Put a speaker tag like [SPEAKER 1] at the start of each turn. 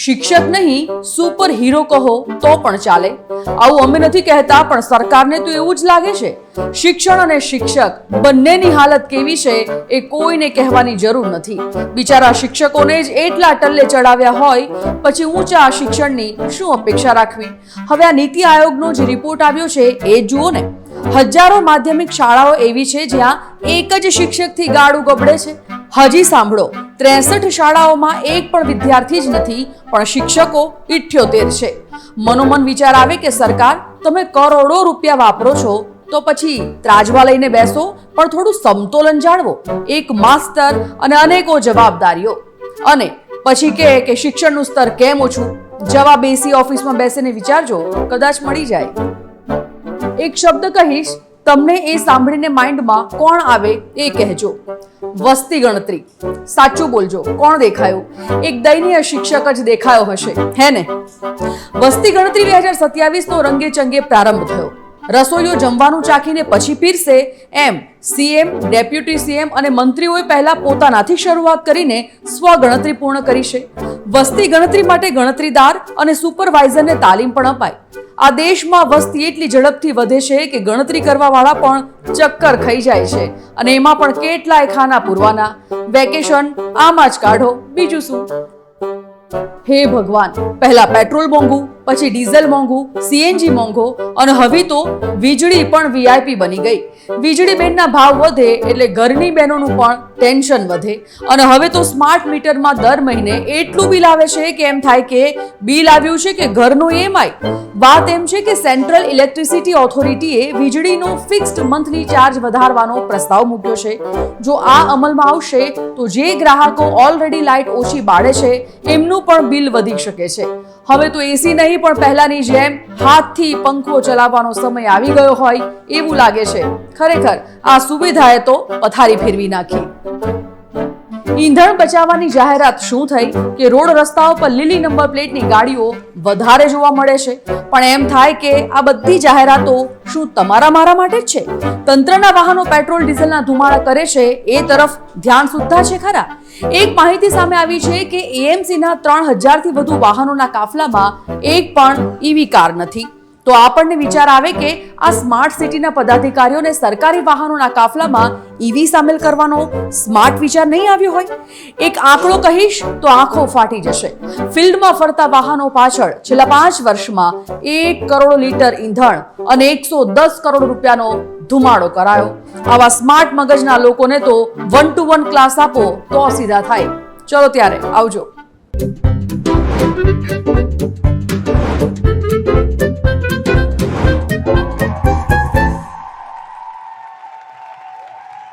[SPEAKER 1] શિક્ષક નહીં super hero કહો તો પણ ચાલે. આવું અમે નથી કહેતા, પણ સરકારને તો એવું જ લાગે છે. શિક્ષણ અને શિક્ષક બંનેની હાલત કેવી છે એ કોઈને કહેવાની જરૂર નથી. બિચારા શિક્ષકોને જ એટલા ટલ્લે ચડાવ્યા હોય પછી ઊંચા શિક્ષણની શું અપેક્ષા રાખવી? હવે આ નીતિ આયોગનો જે રિપોર્ટ આવ્યો છે એ જુઓ ને. હજારો માધ્યમિક શાળાઓ એવી છે જ્યાં એક જ શિક્ષકથી ગાડું ગબડે છે. હજી સાંભળો, 63 શાળાઓમાં એક પણ વિદ્યાર્થી જ નથી, પણ શિક્ષકો 78 છે. મનોમન વિચાર આવે કે સરકાર, તમે કરોડો રૂપિયા વાપરો છો તો પછી ત્રાજવા લઈને બેસો, પણ થોડું સમતોલન જાળવો. એક માસ્તર અને અનેકો જવાબદારીઓ, અને પછી કે શિક્ષણનું સ્તર કેમ ઓછું? જવાબ એસી ઓફિસમાં બેસીને વિચારજો, કદાચ મળી જાય. એક શબ્દ કહીશ, તમને એ સાંભળીને માઇન્ડમાં કોણ આવે એ કહેજો. વસ્તી ગણતરી. સાચું બોલજો, કોણ દેખાયું? એક દયનીય શિક્ષક જ દેખાયો હશે, હે ને? વસ્તી ગણતરી 2027 નો રંગે ચંગે પ્રારંભ થયો. રસોઈઓ જમવાનું ચાખીને પછી પીરસે એમ સીએમ, ડેપ્યુટી સીએમ અને મંત્રીઓએ પહેલા પોતાનાથી શરૂઆત કરીને સ્વગણતરી પૂર્ણ કરી છે. વસ્તી ગણતરી માટે ગણતરીદાર અને સુપરવાઇઝરને તાલીમ પણ અપાય. આ દેશમાં વસ્તી એટલી ઝડપથી વધે છે કે ગણતરી કરવા વાળા પણ ચક્કર ખાઈ જાય છે, અને એમાં પણ કેટલાય ખાના પૂરવાના. વેકેશન આમાં જ કાઢો, બીજું શું? હે ભગવાન, પહેલા પેટ્રોલ મોંઘું, પછી ડીઝલ મોંઘું, સીએનજી મોંઘો, અને હવે તો વીજળી પણ વીઆઈપી બની ગઈ. વીજળી બિલના ભાવ વધે એટલે ઘરની બહેનોનું પણ ટેન્શન વધે. અને હવે તો સ્માર્ટ મીટરમાં દર મહિને એટલું બિલ આવે છે કે એમ થાય કે બિલ આવ્યું છે કે ઘરનું EMI. વાત એમ છે કે સેન્ટ્રલ ઇલેક્ટ્રિસિટી ઓથોરિટીએ વીજળીનો ફિક્સ્ડ મંથલી ચાર્જ વધારવાનો પ્રસ્તાવ મૂક્યો છે. જો આ અમલમાં આવશે તો જે ગ્રાહકો ઓલરેડી લાઇટ ઓછી બાળે છે એમનું પણ બિલ વધી શકે છે. હવે તો એસી નહીં, પણ પહેલાની જેમ હાથથી પંખો ચલાવવાનો સમય આવી ગયો હોય એવું લાગે છે. ખરેખર આ સુવિધાએ તો પથારી ફેરવી નાખી. ઈંધણ બચાવવાની જાહેરાત શું થઈ કે રોડ રસ્તાઓ પર લીલી નંબર પ્લેટની ગાડીઓ વધારે જોવા મળે છે. પણ એમ થાય કે આ બધી જાહેરાતો શું તમારા મારા માટે જ છે? તંત્રના વાહનો પેટ્રોલ ડીઝલના ધુમાડા કરે છે એ તરફ ધ્યાન સુદ્ધા છે ખરા? એક માહિતી સામે આવી છે કે એએમસીના 3000 થી વધુ વાહનોના કાફલામાં એક પણ ઈવી કાર નથી. તો આપણને વિચાર આવે કે આ સ્માર્ટ સિટીના પદાધિકારીઓને સરકારી વાહનોના કાફલામાં ઈવી સામેલ કરવાનો સ્માર્ટ વિચાર નહીં આવ્યો હોય? એક આંકડો કહીશ તો આંખો ફાટી જશે. ફિલ્ડમાં ફરતા વાહનો પાછળ છેલ્લા 5 વર્ષમાં 1 કરોડ લીટર ઈંધણ અને 110 કરોડ રૂપિયાનો ધુમાડો કરાયો. આવા સ્માર્ટ મગજના લોકોને તો 1-to-1 ક્લાસ આપો તો સીધા થાય. ચલો ત્યારે આવજો.